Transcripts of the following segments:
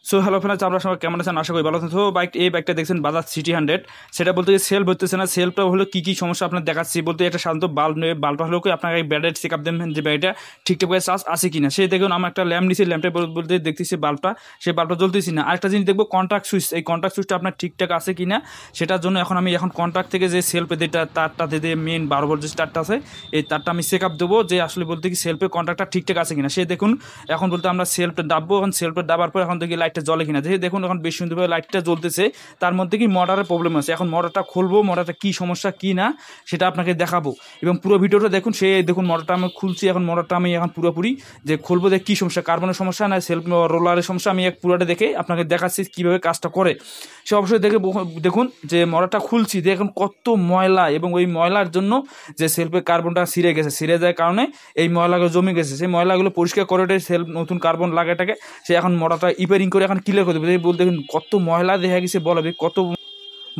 So hello friends, আপনারা সবাই কেমন আছেন? আশা করি ভালো আছেন। তো এই বাইকটা দেখছেন বাজাজ সিটি 100, সেটা বলতে সেলফ হচ্ছে না। সেলফটা হলো কী কী সমস্যা আপনার দেখাচ্ছি। বলতে একটা সাধারণত বাল্ব নেবে, বাল্বটা হলো কি আপনাকে ব্যাটারি চেক আপ দেবেন যে ব্যাটারিটা ঠিকঠাক করে চার্জ আছে কিনা। সেই দেখুন আমার একটা ল্যাম্প নিয়েছি, ল্যাম্পটা বলতে দেখতেছি বাল্বটা, সেই বাল্বটা জ্বলতেছি না। আরেকটা জিনিস দেখবো কন্ট্যাক্ট সুইচ, এই কন্ট্যাক্ট সুইচটা আপনার ঠিকঠাক আছে কিনা। সেটার জন্য আমি কন্ট্যাক্ট থেকে যে সেলফে যেটা তারটা দিয়ে মেন 12 ভোল্ট যে তারটা আছে, এই তারটা আমি চেক আপ দেবো যে আসলে বলতে কি সেলফের কন্ট্যাক্টটা ঠিকঠাক আছে কিনা। সে দেখুন এখন বলতে আমরা সেলফটা দাববো, এখন সেলফটা দাবার পর এখন দেখি লাইটটা জ্বলে কিনা। দেখি দেখুন এখন বেশ সুন্দরভাবে লাইটটা জ্বলতেছে। তার মধ্যে কি মোটরের প্রবলেম আছে। এখন মোটরটা খুলবো, মোটরটা কী সমস্যা কী না সেটা আপনাকে দেখাবো এবং পুরো ভিডিওটা দেখুন। সে দেখুন মোটরটা আমি খুলছি, এখন মোটরটা আমি এখন পুরোপুরি যে খুলবো যে কী সমস্যা, কার্বনের সমস্যা না সেলফ রোলারের সমস্যা, আমি পুরোটা দেখে আপনাকে দেখাচ্ছি কীভাবে কাজটা করে। সে অবশ্যই দেখুন যে মোটরটা খুলছি, দেখুন কত ময়লা এবং ওই ময়লার জন্য যে সেলফের কার্বনটা ছিঁড়ে গেছে, ছিঁড়ে যাওয়ার কারণে এই ময়লাগুলো জমে গেছে। সেই ময়লাগুলো পরিষ্কার করে সেলফ নতুন কার্বন লাগাটাকে সে এখন মোটরটা রিপেয়ারিং করে এখন ক্লিয়ার করে দেবে। বলতে দেখুন কত ময়লা দেখা গেছে, বলবে কত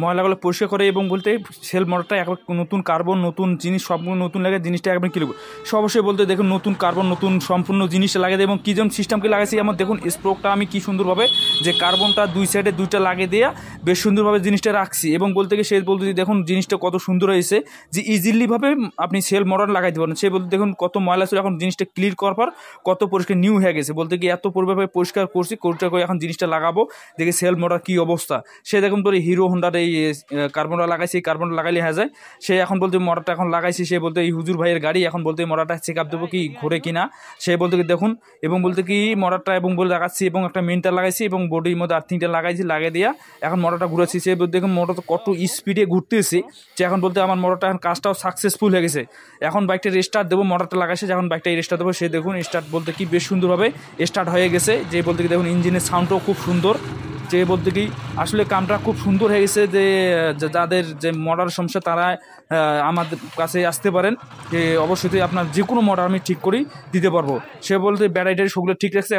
ময়লাগুলো পরিষ্কার করে এবং বলতে সেল মোটরটা একবার নতুন কার্বন নতুন জিনিস সবগুলো নতুন লাগে, জিনিসটা একবার কিনব। সে অবশ্যই বলতে দেখুন নতুন কার্বন নতুন সম্পূর্ণ জিনিসটা লাগিয়ে দেয় এবং কী যেমন সিস্টেমকে লাগাইছি। আমার দেখুন স্প্রোকটা আমি কী সুন্দরভাবে যে কার্বনটা দুই সাইডে দুইটা লাগিয়ে দেওয়া বেশ সুন্দরভাবে জিনিসটা রাখছি এবং বলতে গিয়ে সে বলতে দেখুন জিনিসটা কত সুন্দর হয়েছে যে ইজিলিভাবে আপনি সেল মোটর লাগাইতে পারেন। সে বলতে দেখুন কত ময়লা ছিল, এখন জিনিসটা ক্লিয়ার করার পর কত পরিষ্কার নিউ হয়ে গেছে। বলতে কি এত পরিভাবে পরিষ্কার করছি, পরিষ্কার করে এখন জিনিসটা লাগাবো, দেখি সেল মোটর কী অবস্থা। সে দেখুন তোর হিরো হোন্ডার এই কার্বনটা লাগাইছি, এই কার্বনটা লাগাইলে হয়ে যায়। সে এখন বলতে মোটরটা এখন লাগাইছি, সে বলতে এই হুজুর ভাইয়ের গাড়ি, এখন বলতে মোটরটা চেক আপ দেবো কি ঘোরে কিনা। সে বলতে কি দেখুন এবং বলতে কি মোটরটা এবং বলে লাগাচ্ছি এবং একটা মেনটা লাগাইছি এবং বডির মধ্যে আর্থিংটা লাগাইছি, লাগিয়ে দিয়া এখন মোটরটা ঘুরেছি। সে বলতে দেখুন মোটর কত স্পিডে ঘুরতেছি যে এখন বলতে আমার মোটরটা এখন কাজটাও সাকসেসফুল হয়ে গেছে। এখন বাইকটা রেস্টার্ট দেবো, মোটরটা লাগাইছে, যখন বাইকটা রেস্টার্ট দেবো সে দেখুন স্টার্ট বলতে কি বেশ সুন্দরভাবে স্টার্ট হয়ে গেছে। যে বলতে কি দেখুন ইঞ্জিনের সাউন্ডটাও খুব সুন্দর। যে বলতে কি আসলে কামটা খুব সুন্দর হয়ে গেছে। যে যাদের যে মোটর সমস্যা তারা আমাদের কাছে আসতে পারেন, যে অবশ্যই আপনার যে কোনো মোটর আমি ঠিক করি দিতে পারবো। সে বলতে ব্যাটারি সেগুলো ঠিক রাখছে।